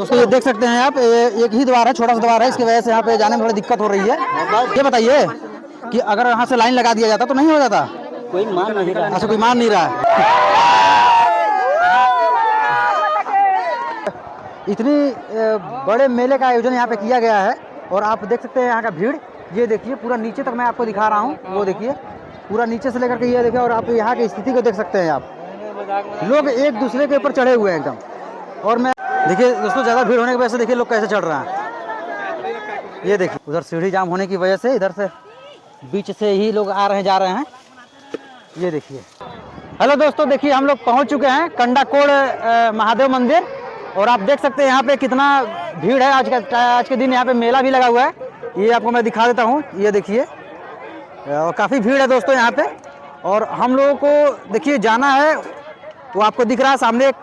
दोस्तों ये देख सकते हैं आप, एक ही द्वार है, छोटा सा द्वार है, इसकी वजह से यहाँ पे जाने में थोड़ी दिक्कत हो रही है। ये बताइए कि अगर यहाँ से लाइन लगा दिया जाता तो नहीं हो जाता? कोई मान नहीं रहा। अच्छा, कोई मान नहीं रहा है। इतनी बड़े मेले का आयोजन यहाँ पे किया गया है और आप देख सकते हैं यहाँ का भीड़। ये देखिए पूरा नीचे तक मैं आपको दिखा रहा हूँ, वो देखिए पूरा नीचे से लेकर के ये देखिए, और आप यहाँ की स्थिति को देख सकते हैं आप, लोग एक दूसरे के ऊपर चढ़े हुए हैं एकदम। और मैं देखिए दोस्तों, ज़्यादा भीड़ होने की वजह से देखिए लोग कैसे चढ़ रहे हैं। ये देखिए उधर सीढ़ी जाम होने की वजह से इधर से बीच से ही लोग आ रहे हैं, जा रहे हैं। ये देखिए। हेलो दोस्तों, देखिए हम लोग पहुंच चुके हैं कंडाकोड़ महादेव मंदिर, और आप देख सकते हैं यहाँ पे कितना भीड़ है। आज के दिन यहाँ पे मेला भी लगा हुआ है, ये आपको मैं दिखा देता हूँ। ये देखिए, और काफ़ी भीड़ है दोस्तों यहाँ पे। और हम लोगों को देखिए जाना है, वो आपको दिख रहा है सामने एक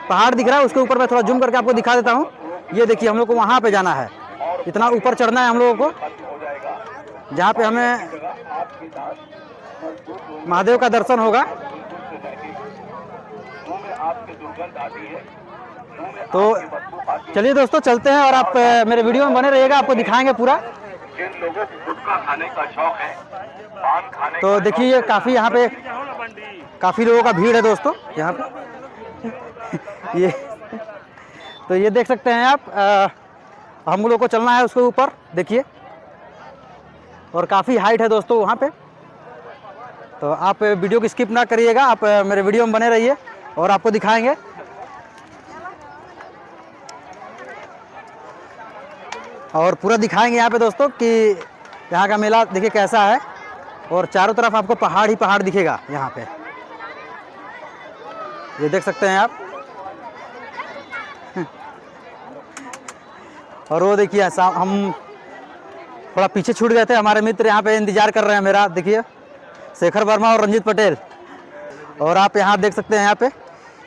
पहाड़ दिख रहा है, उसके ऊपर मैं थोड़ा जूम करके आपको दिखा देता हूँ। ये देखिए हम लोग को वहाँ पे जाना है, इतना ऊपर चढ़ना है हम लोगों को, जहाँ पे हमें महादेव का दर्शन होगा। तो चलिए दोस्तों चलते हैं, और आप मेरे वीडियो में बने रहिएगा, आपको दिखाएंगे पूरा। जिन लोगों को गुटखा खाने का शौक है, पान खाने तो देखिए काफ़ी यहाँ पे काफ़ी लोगों का भीड़ है दोस्तों यहाँ पे। ये तो ये देख सकते हैं आप, हम लोग को चलना है उसके ऊपर, देखिए, और काफ़ी हाइट है दोस्तों वहाँ पे। तो आप वीडियो को स्किप ना करिएगा, आप मेरे वीडियो में बने रहिए और आपको दिखाएंगे। और पूरा दिखाएंगे यहाँ पे दोस्तों कि यहाँ का मेला देखिए कैसा है, और चारों तरफ आपको पहाड़ ही पहाड़ दिखेगा यहाँ पे। ये देख सकते हैं आप। और वो देखिए हम थोड़ा पीछे छूट गए थे, हमारे मित्र यहाँ पे इंतजार कर रहे हैं मेरा, देखिए शेखर वर्मा और रंजीत पटेल। और आप यहाँ देख सकते हैं, यहाँ पे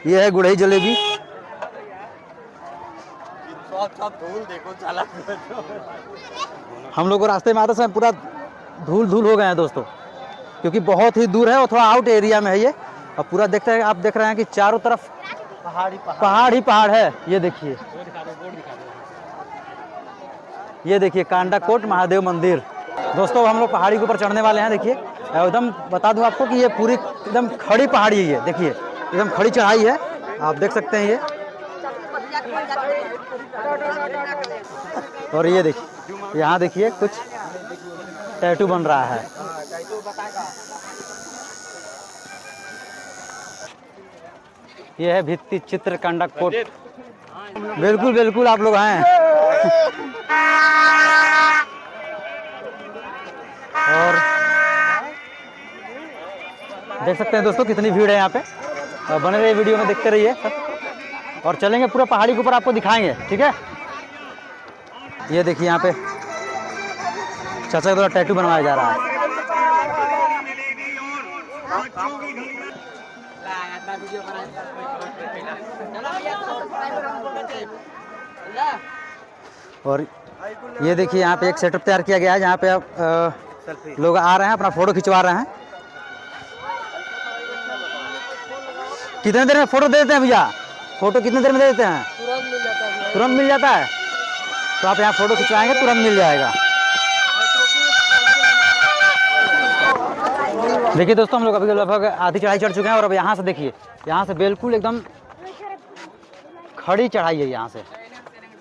ये है गुड़ई जलेबी। धूल देखो चला। हम लोग को रास्ते में आते समय पूरा धूल धूल हो गए हैं दोस्तों, क्योंकि बहुत ही दूर है और थोड़ा आउट एरिया में है ये। और पूरा देखते हैं, आप देख रहे हैं कि चारों तरफ पहाड़ ही पहाड़ है। ये देखिए, ये देखिए कांडाकोट महादेव मंदिर। दोस्तों हम लोग पहाड़ी के ऊपर चढ़ने वाले हैं। देखिए एकदम बता दूं आपको कि ये पूरी एकदम खड़ी पहाड़ी है। ये देखिए एकदम खड़ी चढ़ाई है, आप देख सकते हैं ये। और ये देखिए यहाँ देखिए कुछ टैटू बन रहा है। ये है भित्ति चित्र कांडाकोट। बिल्कुल बिल्कुल आप लोग हैं। और देख सकते हैं दोस्तों कितनी भीड़ है यहाँ पे। बने रहिए वीडियो में, देखते रहिए सब, और चलेंगे पूरा पहाड़ी के ऊपर, आपको दिखाएंगे, ठीक है। ये देखिए यहाँ पे चाचा का द्वारा टैटू बनवाया जा रहा है। और ये देखिए यहाँ पे एक सेटअप तैयार किया गया है, जहाँ पे आप लोग आ रहे हैं, अपना फोटो खिंचवा रहे हैं। कितने देर में फोटो दे देते हैं भैया? फोटो कितने देर में दे देते हैं? तुरंत मिल जाता है। तो आप यहाँ फोटो खिंचवाएंगे, तुरंत मिल जाएगा। देखिए दोस्तों, हम लोग अभी लगभग आधी चढ़ाई चढ़ चुके हैं, और अब यहाँ से देखिए, यहाँ से बिल्कुल एकदम खड़ी चढ़ाई है यहाँ से।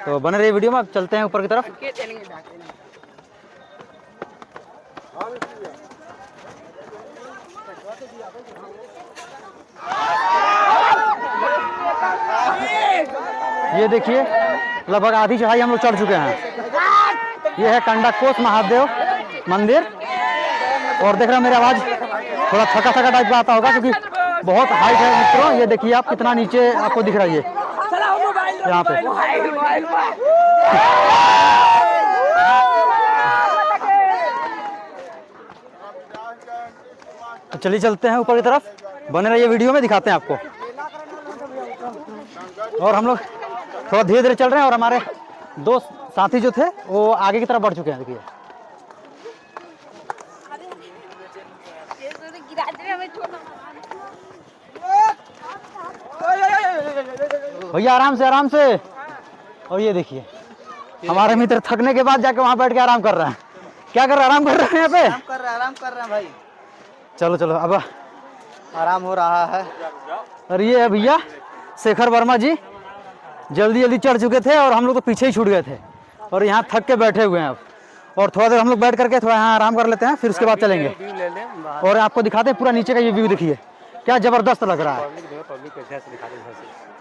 तो बने रहिए वीडियो में, अब चलते हैं ऊपर की तरफ। ये देखिए लगभग आधी चढ़ाई हम लोग चढ़ चुके हैं। ये है कंडाकोट महादेव मंदिर। और देख रहे हैं मेरी आवाज़ थोड़ा थका थका टाइप का आता होगा, क्योंकि बहुत हाइट है मित्रों। ये देखिए आप कितना नीचे आपको दिख रहा है ये यहाँ पे। तो चलिए चलते हैं ऊपर की तरफ, बने रहिए वीडियो में, दिखाते हैं आपको। और हम लोग थोड़ा धीरे धीरे चल रहे हैं, और हमारे दो साथी जो थे वो आगे की तरफ बढ़ चुके हैं। देखिए भैया आराम से आराम से। और ये देखिए हमारे मित्र थकने के बाद जाके वहाँ बैठ के आराम कर रहे हैं। क्या कर रहे हैं? आराम कर रहे हैं यहाँ पे। आराम कर रहे हैं भाई। चलो चलो अब आराम हो रहा है। और ये है भैया शेखर वर्मा जी, जल्दी जल्दी चढ़ चुके थे और हम लोग तो पीछे ही छूट गए थे और यहाँ थक के बैठे हुए हैं अब। और थोड़ा देर हम लोग बैठ करके थोड़ा यहाँ आराम कर लेते हैं, फिर उसके बाद चलेंगे और आपको दिखाते हैं पूरा नीचे का ये व्यू। देखिए क्या ज़बरदस्त लग रहा है।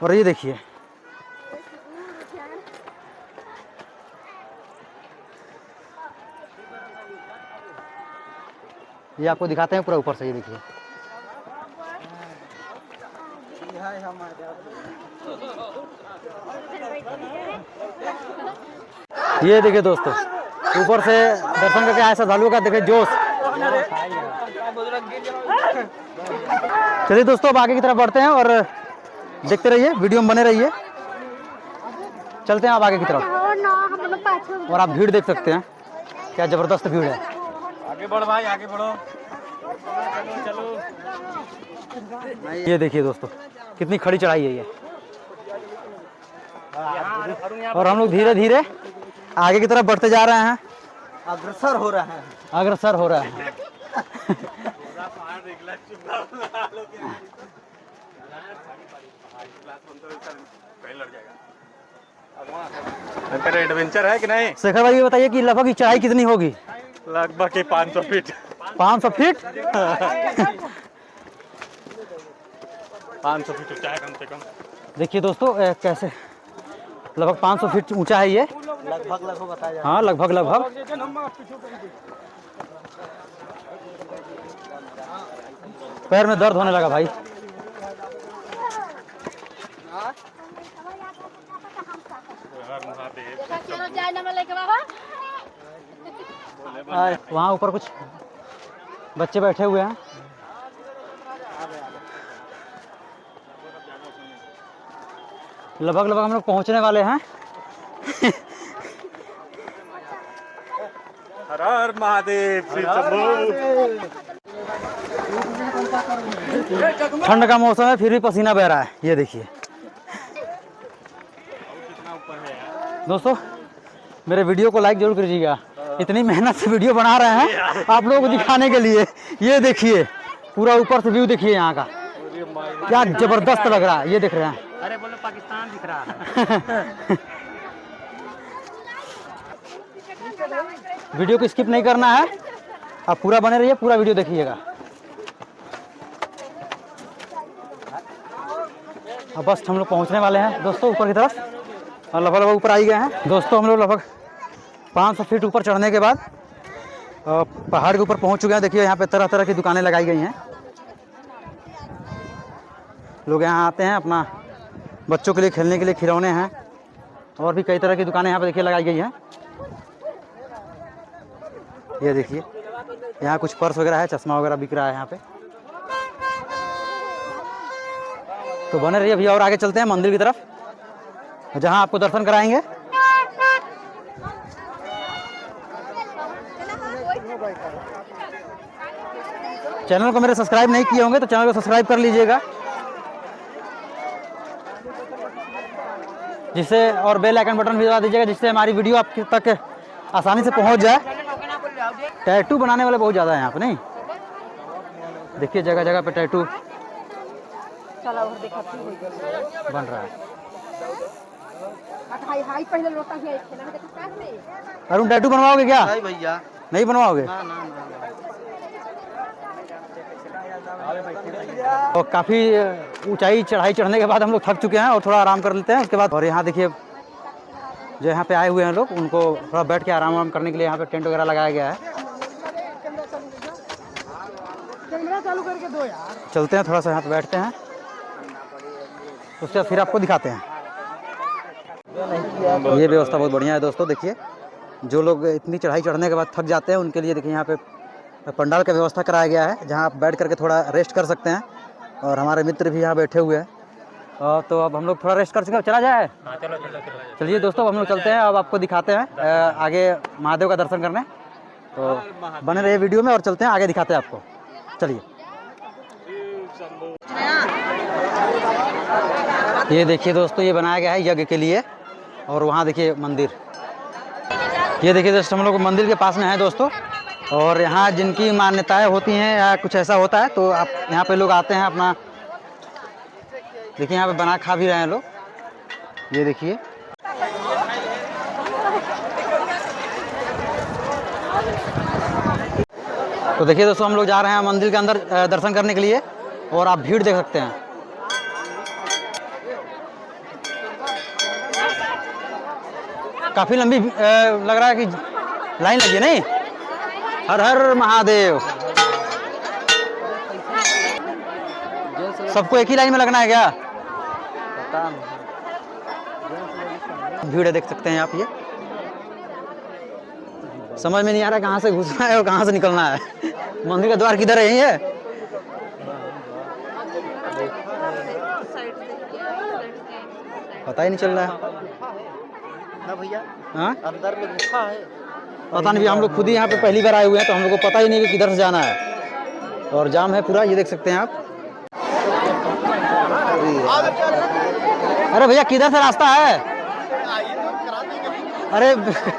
और ये देखिए ये आपको दिखाते हैं पूरा ऊपर से। ये देखिए ये देखिए दोस्तों ऊपर से दर्शन करके आए श्रद्धालुओं का देखिए जोश। चलिए दोस्तों अब आगे की तरफ बढ़ते हैं और देखते रहिए, वीडियो में बने रहिए। चलते हैं अब आगे की तरफ और आप भीड़ देख सकते हैं, क्या जबरदस्त भीड़ है। आगे बढ़ भाई, आगे बढ़ो। चलो ये देखिए दोस्तों कितनी खड़ी चढ़ाई है ये। और हम लोग धीरे धीरे आगे की तरफ बढ़ते जा रहे हैं, अग्रसर हो रहा है। अग्रसर हो रहा है। एडवेंचर है कि नहीं? शेखर भाई ये बताइए कि लगभग की चढ़ाई कितनी होगी? लगभग 500 फीट। 500 फीट? 500 फीट ऊंचा है कम से कम। देखिए दोस्तों कैसे लगभग 500 फीट ऊंचा है ये। लगभग बताया। हाँ लगभग पैर में दर्द होने लगा भाई। वहाँ ऊपर कुछ बच्चे बैठे हुए हैं। लगभग हम लोग पहुँचने वाले हैं। हर हर महादेव। ठंड का मौसम है फिर भी पसीना बह रहा है। ये देखिए दोस्तों मेरे वीडियो को लाइक जरूर कीजिएगा, इतनी मेहनत से वीडियो बना रहे हैं आप लोगों को दिखाने के लिए। ये देखिए पूरा ऊपर से व्यू देखिए यहाँ का, क्या जबरदस्त लग रहा है। ये देख रहे हैं, अरे बोलो पाकिस्तान दिख रहा है। वीडियो को स्किप नहीं करना है, आप पूरा बने रहिए, पूरा वीडियो देखिएगा। अब बस हम लोग पहुंचने वाले हैं दोस्तों ऊपर की तरफ और लगभग ऊपर आ ही गए हैं दोस्तों। हम लोग लगभग 500 फीट ऊपर चढ़ने के बाद पहाड़ के ऊपर पहुंच चुके हैं। देखिए यहाँ पे तरह तरह की दुकानें लगाई गई हैं। लोग यहाँ आते हैं, अपना बच्चों के लिए खेलने के लिए खिलौने हैं और भी कई तरह की दुकानें यहाँ पे देखिए लगाई गई हैं। ये देखिए यहाँ कुछ पर्स वगैरह है, चश्मा वगैरह बिक रहा है यहाँ पे। तो बने रहिए भैया और आगे चलते हैं मंदिर की तरफ जहाँ आपको दर्शन कराएंगे। चैनल को मेरे सब्सक्राइब नहीं किए होंगे तो चैनल को सब्सक्राइब कर लीजिएगा, जिससे और बेल आइकन बटन भी दबा दीजिएगा, जिससे हमारी वीडियो आप तक आसानी से पहुंच जाए। टैटू बनाने वाले बहुत ज़्यादा हैं यहाँ पे, नहीं? देखिए जगह जगह पे टैटू बन रहा है। अरुण टैटू बनवाओगे क्या? नहीं भैया, नहीं बनवाओगे? और काफ़ी ऊंचाई चढ़ाई चढ़ने के बाद हम लोग थक चुके हैं और थोड़ा आराम कर लेते हैं उसके बाद। और यहाँ देखिए जो यहाँ पे आए हुए हैं लोग, उनको थोड़ा बैठ के आराम करने के लिए यहाँ पे टेंट वगैरह लगाया गया है। चलते हैं थोड़ा सा यहाँ पे बैठते हैं, उसके बाद फिर आपको दिखाते हैं। ये व्यवस्था बहुत बढ़िया है दोस्तों। देखिए जो लोग इतनी चढ़ाई चढ़ने के बाद थक जाते हैं उनके लिए देखिए यहाँ पे पंडाल का व्यवस्था कराया गया है, जहाँ आप बैठ करके थोड़ा रेस्ट कर सकते हैं। और हमारे मित्र भी यहाँ बैठे हुए हैं। तो अब हम लोग थोड़ा रेस्ट कर सकें, चला जाए। चलिए दोस्तों हम लोग चलते हैं, अब आपको दिखाते हैं आगे महादेव का दर्शन करने। तो बने रहिए वीडियो में और चलते हैं आगे, दिखाते हैं आपको। चलिए ये देखिए दोस्तों ये बनाया गया है यज्ञ के लिए, और वहाँ देखिए मंदिर, ये देखिए दोस्तों हम लोग मंदिर के पास में है दोस्तों। और यहाँ जिनकी मान्यताएं होती हैं या कुछ ऐसा होता है तो आप यहाँ पे लोग आते हैं अपना, देखिए यहाँ पे बना खा भी रहे हैं लोग, ये देखिए। तो देखिए दोस्तों हम लोग जा रहे हैं मंदिर के अंदर दर्शन करने के लिए और आप भीड़ देख सकते हैं। काफ़ी लंबी लग रहा है कि लाइन लगी है, नहीं? हर हर महादेव। सबको एक ही लाइन में लगना है क्या? पता नहीं। भीड़ देख सकते हैं आप, ये समझ में नहीं आ रहा कहाँ से घुसना है और कहाँ से निकलना है। मंदिर का द्वार किधर है? यही है। पता ही नहीं चल रहा है ना भैया। हाँ, अंदर में गुफा है। पता नहीं, हम लोग खुद ही यहाँ पे पहली बार आए हुए हैं तो हम लोग को पता ही नहीं कि किधर से जाना है। और जाम है पूरा, ये देख सकते हैं आप। अरे भैया किधर से रास्ता है? अरे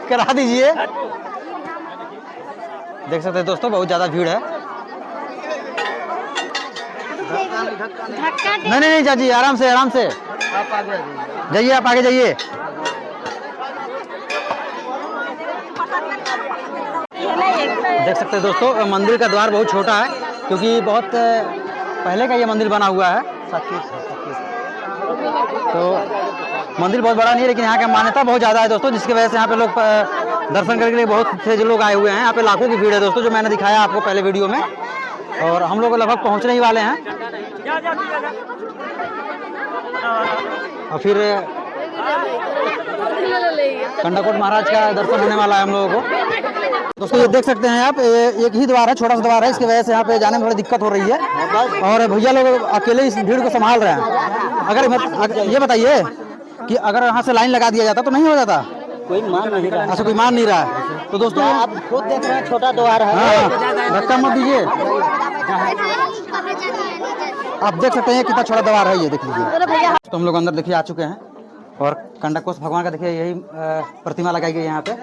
करा दीजिए। देख सकते हैं दोस्तों बहुत ज़्यादा भीड़ है। नहीं नहीं जाइए, आराम से आराम से जाइए, आप आगे जाइए। देख सकते हैं दोस्तों मंदिर का द्वार बहुत छोटा है क्योंकि बहुत पहले का ये मंदिर बना हुआ है। तो मंदिर बहुत बड़ा नहीं है लेकिन यहाँ की मान्यता बहुत ज़्यादा है दोस्तों, जिसकी वजह से यहाँ पे लोग दर्शन करने के लिए बहुत से जो लोग आए हुए हैं। यहाँ पे लाखों की भीड़ है दोस्तों, जो मैंने दिखाया आपको पहले वीडियो में। और हम लोग लगभग पहुँचने ही वाले हैं और फिर कंडाकोट महाराज का दर्शन होने वाला है हम लोगों को। दोस्तों ये देख सकते हैं आप, एक ही द्वार है, छोटा सा द्वार है, इसकी वजह से यहाँ पे जाने में थोड़ी दिक्कत हो रही है। और भैया लोग अकेले इस भीड़ को संभाल रहे हैं। अगर ये बताइए कि अगर यहाँ से लाइन लगा दिया जाता तो नहीं हो जाता? कोई मान नहीं रहा। अच्छा, कोई मान नहीं रहा है तो दोस्तों आप खुद देख रहे हैं, छोटा द्वार है। हाँ, धक्का मत दीजिए। आप देख सकते हैं कितना छोटा द्वार है, ये देख लीजिए। तो हम लोग अंदर देखिए आ चुके हैं और कंडाकोट भगवान का देखिए यही प्रतिमा लगाई गई है यहाँ पे,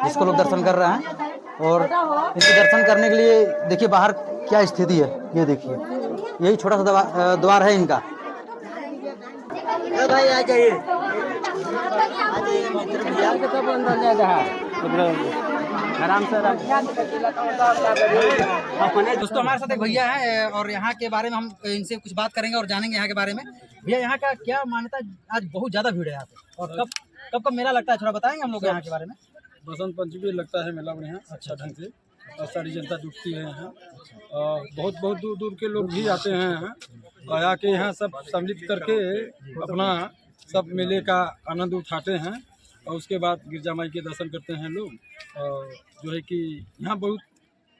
जिसको लोग दर्शन कर रहे हैं। और इनके दर्शन करने के लिए देखिए बाहर क्या स्थिति है, ये देखिए। यही छोटा सा द्वार है इनका। भाई आ जाइए। आराम से दोस्तों हमारे साथ एक भैया है और यहाँ के बारे में हम इनसे कुछ बात करेंगे और जानेंगे यहाँ के बारे में। भैया यहाँ का क्या मान्यता? आज बहुत ज्यादा भीड़ है यहाँ पे, और कब मेला लगता है, थोड़ा बताएंगे हम लोग यहाँ के बारे में। बसंत पंचमी लगता है मेला बढ़िया अच्छा ढंग से, और सारी जनता जुटती है यहाँ। बहुत दूर दूर के लोग भी आते हैं यहाँ, और आके यहाँ सब सम्मिलित करके अपना सब मेले का आनंद उठाते हैं। और उसके बाद गिरजा माई के दर्शन करते हैं लोग। और जो है कि यहाँ बहुत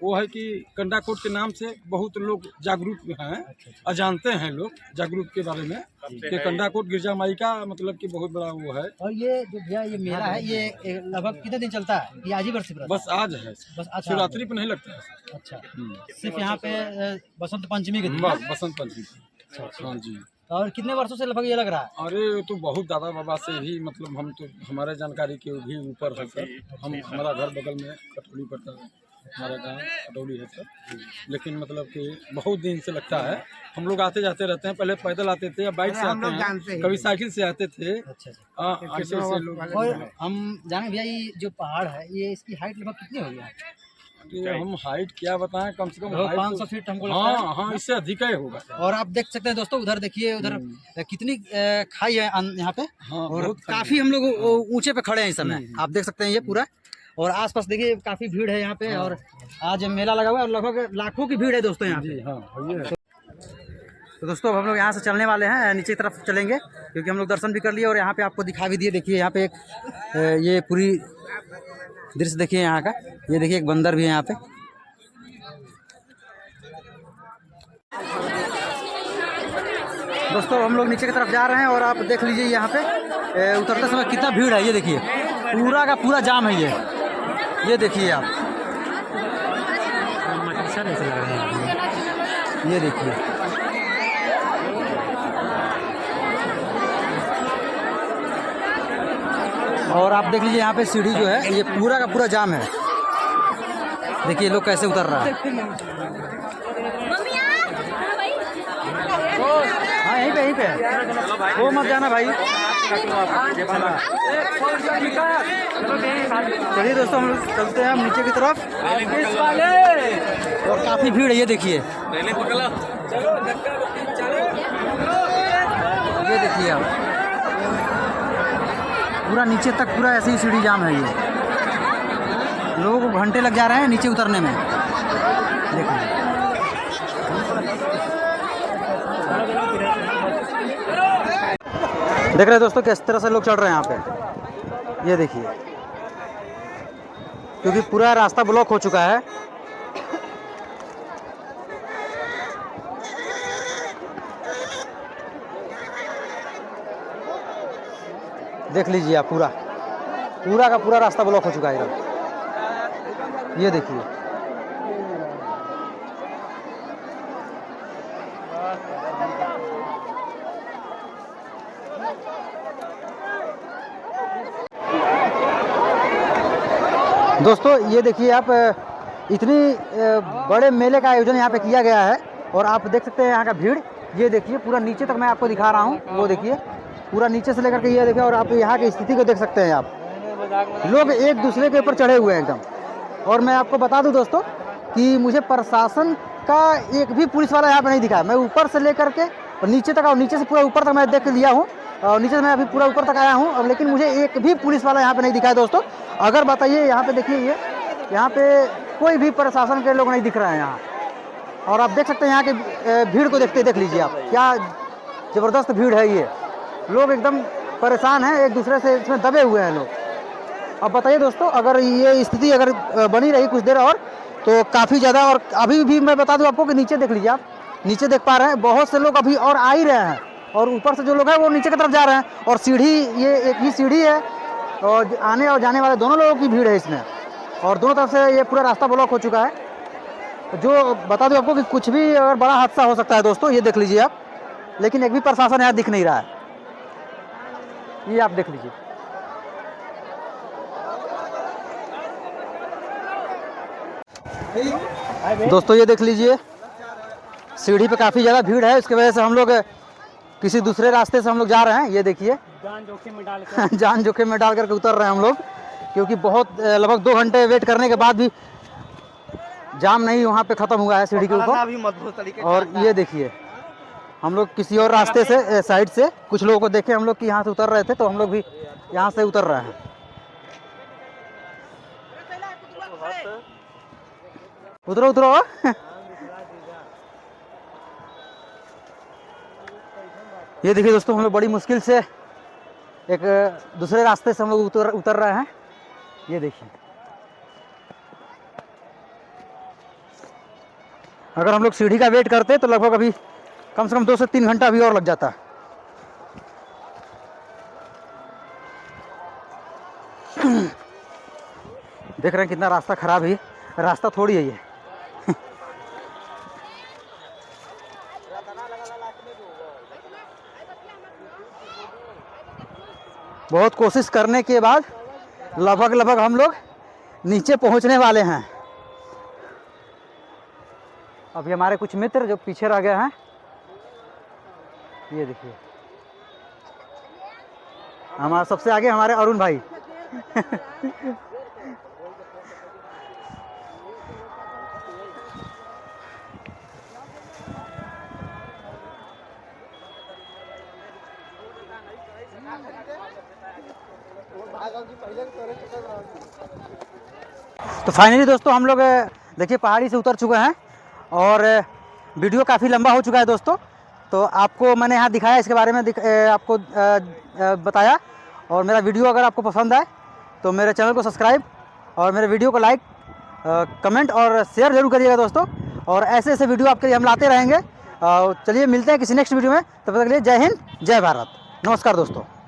वो है कि कंडाकोट के नाम से बहुत लोग जागरूक हैं, अजानते हैं लोग जागरूक के बारे में कि कंडाकोट गिरजा माई का मतलब कि बहुत बड़ा वो है। और ये जो भैया ये मेला है ये लगभग कितने दिन चलता है? ये आज ही वर्ष बस आज है, बस आज शिवरात्रि पे नहीं लगता है। अच्छा, सिर्फ यहाँ पे बसंत पंचमी के दिन? बसंत पंचमी। हाँ जी। और कितने वर्षों से लगभग ये लग रहा है? अरे तो बहुत दादा बाबा से ही, मतलब हम तो हमारे जानकारी के भी ऊपर है सर। हमारा घर बगल में कटौली पड़ता है, हमारा गांव कटौली है सर। लेकिन मतलब कि बहुत दिन से लगता है। हम लोग आते जाते रहते हैं, पहले पैदल आते थे या बाइक से आते हैं, कभी साइकिल से आते थे। अच्छा, ऐसे लोग। और हम जाने भैया ये जो पहाड़ है ये इसकी हाइट लगभग कितनी होगी? हम हाइट क्या बताएं, कम से कम 500 फीट हमको लगता है। हाँ, इससे अधिक ही होगा। और आप देख सकते हैं दोस्तों, उधर देखिए, उधर कितनी खाई है यहाँ पे। हाँ, और काफी हम लोग ऊंचे पे खड़े हैं इस समय, आप देख सकते हैं ये पूरा। और आसपास देखिए काफी भीड़ है यहाँ पे। और आज मेला लगा हुआ है और लगभग लाखों की भीड़ है दोस्तों यहाँ पे। तो दोस्तों हम लोग यहाँ से चलने वाले हैं, नीचे की तरफ चलेंगे क्योंकि हम लोग दर्शन भी कर लिए और यहाँ पे आपको दिखा भी दिए। देखिए यहाँ पे एक ये पूरी दृश्य देखिए यहाँ का, ये देखिए एक बंदर भी है यहाँ पे। दोस्तों हम लोग नीचे की तरफ जा रहे हैं और आप देख लीजिए यहाँ पे उतरते समय कितना भीड़ है। ये देखिए पूरा का पूरा जाम है ये देखिए आप, ये देखिए। और आप देख लीजिए यहाँ पे सीढ़ी जो है ये पूरा का पूरा जाम है। देखिए लोग कैसे उतर रहा है। हाँ यहीं पे वो मत जाना भाई। चलिए दोस्तों हम लोग चलते हैं नीचे की तरफ। और काफ़ी भीड़ है, ये देखिए आप पूरा नीचे तक पूरा ऐसे ही सीढ़ी जाम है। ये लोगों को घंटे लग जा रहे हैं नीचे उतरने में। देखिए देख रहे हैं दोस्तों किस तरह से लोग चढ़ रहे हैं यहाँ पे। ये देखिए क्योंकि पूरा रास्ता ब्लॉक हो चुका है। देख लीजिए आप पूरा का पूरा रास्ता ब्लॉक हो चुका है इधर। ये देखिए दोस्तों, ये देखिए आप इतनी बड़े मेले का आयोजन यहाँ पे किया गया है और आप देख सकते हैं यहाँ का भीड़। ये देखिए पूरा नीचे तक मैं आपको दिखा रहा हूँ, वो देखिए पूरा नीचे से लेकर के ये देखिए। और आप यहाँ की स्थिति को देख सकते हैं आप, लोग एक दूसरे के ऊपर चढ़े हुए हैं एकदम। और मैं आपको बता दूं दोस्तों कि मुझे प्रशासन का एक भी पुलिस वाला यहाँ पे नहीं दिखा। मैं ऊपर से लेकर के और नीचे तक, और नीचे से पूरा ऊपर तक मैं देख लिया हूँ, और नीचे से मैं अभी पूरा ऊपर तक आया हूँ, लेकिन मुझे एक भी पुलिस वाला यहाँ पे नहीं दिखा है दोस्तों। अगर बताइए यहाँ पे देखिए, ये यहाँ पे कोई भी प्रशासन के लोग नहीं दिख रहे हैं यहाँ। और आप देख सकते हैं यहाँ के भीड़ को देख लीजिए आप, क्या ज़बरदस्त भीड़ है। ये लोग एकदम परेशान हैं, एक दूसरे से इसमें दबे हुए हैं लोग। अब बताइए दोस्तों, अगर ये स्थिति अगर बनी रही कुछ देर और तो काफ़ी ज़्यादा। और अभी भी मैं बता दूं आपको कि नीचे देख लीजिए आप, नीचे देख पा रहे हैं बहुत से लोग अभी और आ ही रहे हैं। और ऊपर से जो लोग हैं वो नीचे की तरफ जा रहे हैं। और सीढ़ी, ये एक ही सीढ़ी है और आने और जाने वाले दोनों लोगों की भीड़ है इसमें। और दोनों तरफ से ये पूरा रास्ता ब्लॉक हो चुका है। जो बता दूं आपको कि कुछ भी अगर बड़ा हादसा हो सकता है दोस्तों, ये देख लीजिए आप। लेकिन एक भी प्रशासन यहाँ दिख नहीं रहा है, ये आप देख लीजिए। दोस्तों ये देख लीजिए, सीढ़ी पे काफ़ी ज़्यादा भीड़ है, इसकी वजह से हम लोग किसी दूसरे रास्ते से हम लोग जा रहे हैं। ये देखिए जान जोखिम में डाल करके उतर रहे हैं हम लोग, क्योंकि बहुत लगभग 2 घंटे वेट करने के बाद भी जाम नहीं वहाँ पे ख़त्म हुआ है सीढ़ी के ऊपर। और ये देखिए हम लोग किसी और रास्ते से, साइड से कुछ लोगों को देखे हम लोग कि यहाँ से उतर रहे थे, तो हम लोग भी यहाँ से उतर रहे हैं। उतरो ये देखिए दोस्तों, हम लोग बड़ी मुश्किल से एक दूसरे रास्ते से हम लोग उतर रहे हैं। ये देखिए, अगर हम लोग सीढ़ी का वेट करते तो लगभग अभी कम से कम 2 से 3 घंटा अभी और लग जाता। देख रहे हैं कितना रास्ता खराब है, रास्ता थोड़ी है ये। बहुत कोशिश करने के बाद लगभग हम लोग नीचे पहुंचने वाले हैं। अभी हमारे कुछ मित्र जो पीछे रह गए हैं, ये देखिए हमारा सबसे आगे हमारे अरुण भाई। तो फाइनली दोस्तों हम लोग देखिए पहाड़ी से उतर चुके हैं और वीडियो काफ़ी लंबा हो चुका है दोस्तों। तो आपको मैंने यहाँ दिखाया, इसके बारे में आपको बताया। और मेरा वीडियो अगर आपको पसंद आए तो मेरे चैनल को सब्सक्राइब और मेरे वीडियो को लाइक, कमेंट और शेयर जरूर करिएगा दोस्तों। और ऐसे ऐसे वीडियो आपके लिए हम लाते रहेंगे। चलिए मिलते हैं किसी नेक्स्ट वीडियो में, तब तक के लिए जय हिंद, जय भारत, नमस्कार दोस्तों।